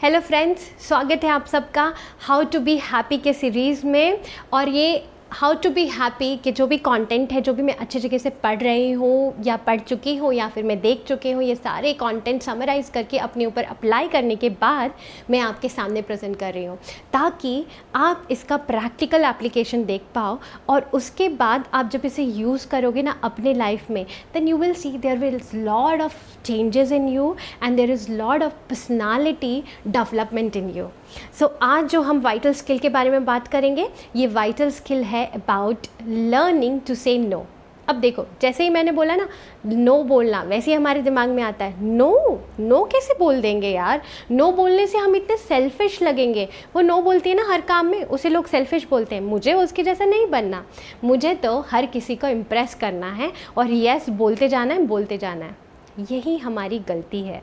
Hello friends, स्वागत है आप सबका हाउ टू बी हैप्पी के सीरीज़ में। और ये हाउ टू बी हैप्पी के जो भी कंटेंट है, जो भी मैं अच्छी जगह से पढ़ रही हूँ या पढ़ चुकी हूँ या फिर मैं देख चुकी हूँ, ये सारे कंटेंट समराइज़ करके अपने ऊपर अप्लाई करने के बाद मैं आपके सामने प्रेजेंट कर रही हूँ, ताकि आप इसका प्रैक्टिकल एप्लीकेशन देख पाओ। और उसके बाद आप जब इसे यूज़ करोगे ना अपने लाइफ में, then you will see there will lot of changes in you and there is lot of personality development in you. So आज जो हम वाइटल स्किल के बारे में बात करेंगे, ये वाइटल स्किल है about learning to say no. अब देखो, जैसे ही मैंने बोला ना नो बोलना, वैसे ही हमारे दिमाग में आता है नो कैसे बोल देंगे यार, नो बोलने से हम इतने सेल्फिश लगेंगे। वो नो बोलती है ना हर काम में, उसे लोग सेल्फिश बोलते हैं। मुझे उसके जैसा नहीं बनना, मुझे तो हर किसी को इम्प्रेस करना है और यस बोलते जाना है, बोलते जाना है। यही हमारी गलती है,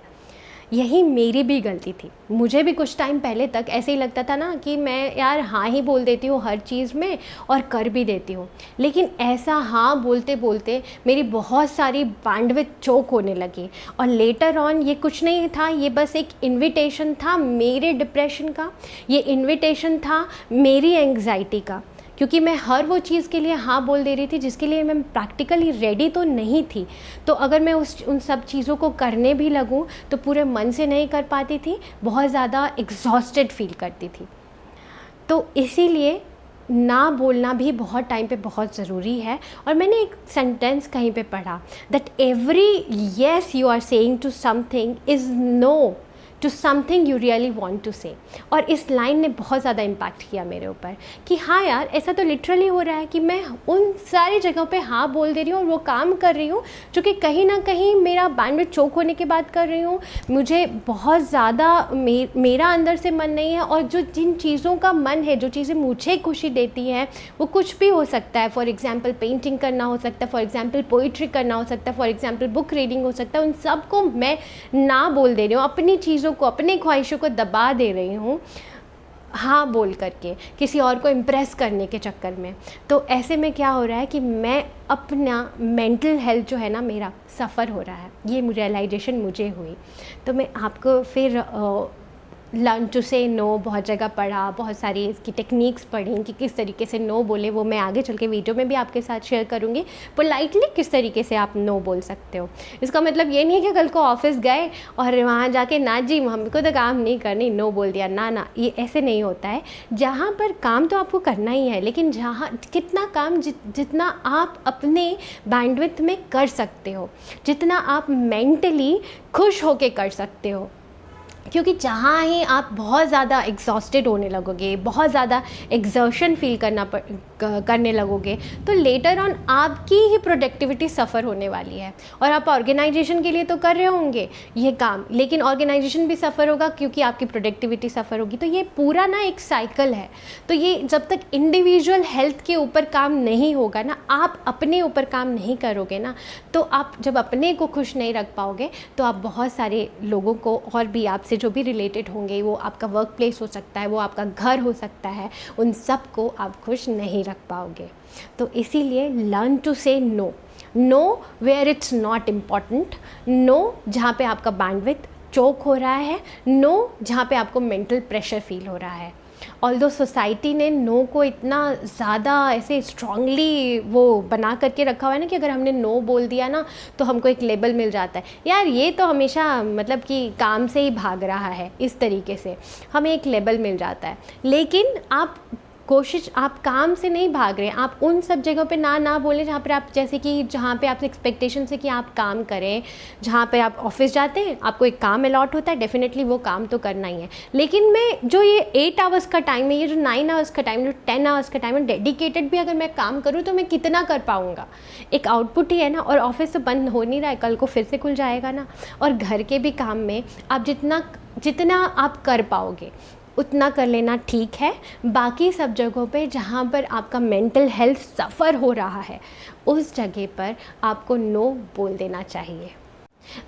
यही मेरी भी गलती थी। मुझे भी कुछ टाइम पहले तक ऐसे ही लगता था ना कि मैं यार हाँ ही बोल देती हूँ हर चीज़ में और कर भी देती हूँ, लेकिन ऐसा हाँ बोलते बोलते मेरी बहुत सारी बैंडविड्थ चोक होने लगी। और लेटर ऑन ये कुछ नहीं था, ये बस एक इन्विटेशन था मेरे डिप्रेशन का, ये इन्विटेशन था मेरी एंग्जाइटी का, क्योंकि मैं हर वो चीज़ के लिए हाँ बोल दे रही थी जिसके लिए मैं प्रैक्टिकली रेडी तो नहीं थी। तो अगर मैं उन सब चीज़ों को करने भी लगूँ तो पूरे मन से नहीं कर पाती थी, बहुत ज़्यादा एग्जॉस्टेड फील करती थी। तो इसीलिए ना बोलना भी बहुत टाइम पे बहुत ज़रूरी है। और मैंने एक सेंटेंस कहीं पे पढ़ा that every yes you are saying to something is no to something you really want to say. और इस लाइन ने बहुत ज़्यादा इम्पैक्ट किया मेरे ऊपर कि हाँ यार, ऐसा तो लिटरली हो रहा है कि मैं उन सारी जगहों पे हाँ बोल दे रही हूँ और वो काम कर रही हूँ जो कि कहीं ना कहीं मेरा बैंडविड्थ चोक होने के बाद कर रही हूँ। मुझे बहुत ज़्यादा मेरा अंदर से मन नहीं है, और जो जिन चीज़ों का मन है, जो चीज़ें मुझे खुशी देती हैं, वो कुछ भी हो सकता है। फॉर एग्जाम्पल पेंटिंग करना हो सकता है, फॉर एग्जाम्पल पोइट्री करना हो सकता है, फॉर एग्जाम्पल बुक रीडिंग हो सकता है। उन सब को मैं ना बोल दे रही हूँ, अपनी चीज़ों को, अपनी ख्वाहिशों को दबा दे रही हूँ हाँ बोल करके, किसी और को इम्प्रेस करने के चक्कर में। तो ऐसे में क्या हो रहा है कि मैं अपना मेंटल हेल्थ जो है ना मेरा सफ़र हो रहा है। ये रियलाइजेशन मुझे हुई। तो मैं आपको फिर लर्न टू से नो बहुत जगह पढ़ा, बहुत सारी इसकी टेक्निक्स पढ़ी कि किस तरीके से नो बोले। वो मैं आगे चल के वीडियो में भी आपके साथ शेयर करूँगी, पोलाइटली किस तरीके से आप नो बोल सकते हो। इसका मतलब ये नहीं है कि कल को ऑफिस गए और वहाँ जाके ना जी हमको तो काम नहीं करनी, नो बोल दिया, ना, ये ऐसे नहीं होता है। जहाँ पर काम तो आपको करना ही है, लेकिन जहाँ कितना काम जितना आप अपने बैंडविड्थ में कर सकते हो, जितना आप मेंटली खुश होके कर सकते हो। क्योंकि जहाँ ही आप बहुत ज़्यादा एग्जॉस्टेड होने लगोगे, बहुत ज़्यादा एग्जर्शन फील करने लगोगे, तो लेटर ऑन आपकी ही प्रोडक्टिविटी सफ़र होने वाली है। और आप ऑर्गेनाइजेशन के लिए तो कर रहे होंगे ये काम, लेकिन ऑर्गेनाइजेशन भी सफ़र होगा क्योंकि आपकी प्रोडक्टिविटी सफ़र होगी। तो ये पूरा ना एक साइकिल है। तो ये जब तक इंडिविजुअल हेल्थ के ऊपर काम नहीं होगा ना, आप अपने ऊपर काम नहीं करोगे ना, तो आप जब अपने को खुश नहीं रख पाओगे तो आप बहुत सारे लोगों को, और भी आपसे जो भी रिलेटेड होंगे, वो आपका वर्क प्लेस हो सकता है, वो आपका घर हो सकता है, उन सब को आप खुश नहीं रख पाओगे। तो इसीलिए learn to say no where it's not important, no जहाँ पे आपका बैंडविड्थ चोक हो रहा है, नो जहाँ पे आपको मेंटल प्रेशर फील हो रहा है। ऑल्दो सोसाइटी ने नो को इतना ज़्यादा ऐसे स्ट्रांगली वो बना करके रखा हुआ है ना कि अगर हमने नो बोल दिया ना तो हमको एक लेबल मिल जाता है, यार ये तो हमेशा मतलब कि काम से ही भाग रहा है, इस तरीके से हमें एक लेबल मिल जाता है। लेकिन आप काम से नहीं भाग रहे हैं, आप उन सब जगहों पे ना बोलें जहाँ पर आप, जैसे कि जहाँ पे आपसे एक्सपेक्टेशन है कि आप काम करें। जहाँ पे आप ऑफिस जाते हैं, आपको एक काम अलॉट होता है, डेफिनेटली वो काम तो करना ही है। लेकिन मैं जो ये 8 आवर्स का टाइम है, ये जो 9 आवर्स का टाइम, जो 10 आवर्स का टाइम है, डेडिकेटेड भी अगर मैं काम करूँ तो मैं कितना कर पाऊँगा? एक आउटपुट ही है ना। और ऑफिस तो बंद हो नहीं रहा है, कल को फिर से खुल जाएगा ना। और घर के भी काम में आप जितना आप कर पाओगे उतना कर लेना ठीक है। बाकी सब जगहों पे जहाँ पर आपका मेंटल हेल्थ सफ़र हो रहा है, उस जगह पर आपको नो बोल देना चाहिए।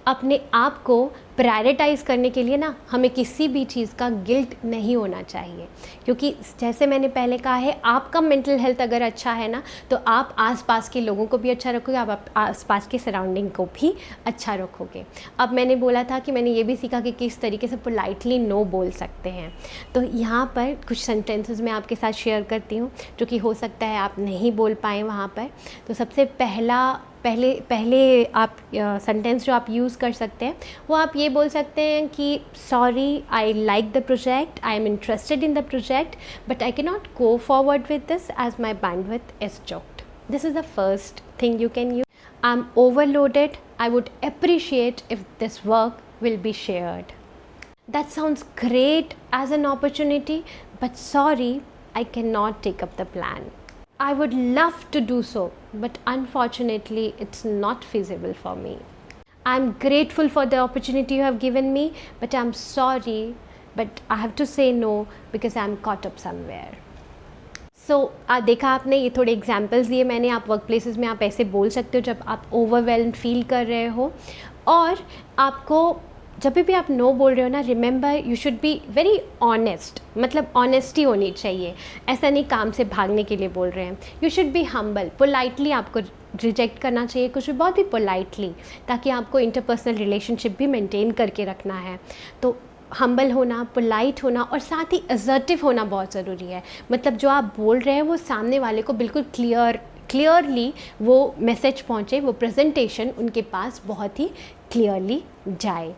अपने आप को प्रायोरिटाइज़ करने के लिए ना हमें किसी भी चीज़ का गिल्ट नहीं होना चाहिए, क्योंकि जैसे मैंने पहले कहा है, आपका मेंटल हेल्थ अगर अच्छा है ना तो आप आसपास के लोगों को भी अच्छा रखोगे, आप आसपास के सराउंडिंग को भी अच्छा रखोगे। अब मैंने बोला था कि मैंने ये भी सीखा कि किस तरीके से पोलाइटली नो बोल सकते हैं, तो यहाँ पर कुछ सेंटेंसेस मैं आपके साथ शेयर करती हूँ जो कि हो सकता है आप नहीं बोल पाएँ वहाँ पर। तो सबसे पहले आप सेंटेंस जो आप यूज़ कर सकते हैं वो आप ये बोल सकते हैं कि sorry, I like the project, I am interested in the project, but I can not go forward with this as my bandwidth is choked. This is the first thing you can use. I am overloaded, I would appreciate if this work will be shared. That sounds great as an opportunity, but sorry, I cannot take up the plan. I would love to do so, but unfortunately, it's not feasible for me. I'm grateful for the opportunity you have given me, but I'm sorry, but I have to say no because I'm caught up somewhere. सो देखा आपने, ये थोड़े examples दिए मैंने। आप work places में आप ऐसे बोल सकते हो जब आप ओवरवेल्म फील कर रहे हो। और आपको जब भी आप नो बोल रहे हो ना, remember you should be very honest, मतलब ऑनेस्टी होनी चाहिए। ऐसा नहीं काम से भागने के लिए बोल रहे हैं। You should be humble, politely आपको रिजेक्ट करना चाहिए कुछ भी, बहुत ही पोलाइटली, ताकि आपको इंटरपर्सनल रिलेशनशिप भी मेंटेन करके रखना है। तो हम्बल होना, पोलाइट होना और साथ ही असर्टिव होना बहुत ज़रूरी है। मतलब जो आप बोल रहे हैं वो सामने वाले को बिल्कुल क्लियरली वो मैसेज पहुँचे, वो प्रेजेंटेशन उनके पास बहुत ही क्लियरली जाए।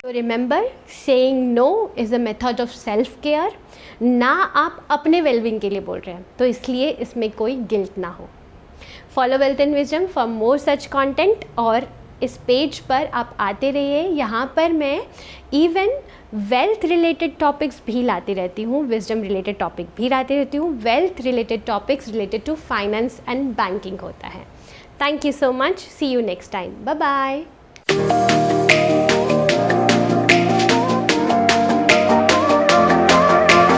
तो remember, saying no is a method of self care. ना आप अपने वेलबींग के लिए बोल रहे हैं, तो इसलिए इसमें कोई गिल्ट ना हो। Follow wealth and wisdom for more such content. और इस पेज पर आप आते रहिए, यहाँ पर मैं इवन वेल्थ रिलेटेड टॉपिक्स भी लाती रहती हूँ, विजडम रिलेटेड टॉपिक भी लाती रहती हूँ। Wealth related topics related to finance and banking होता है। Thank you so much, see you next time, bye bye.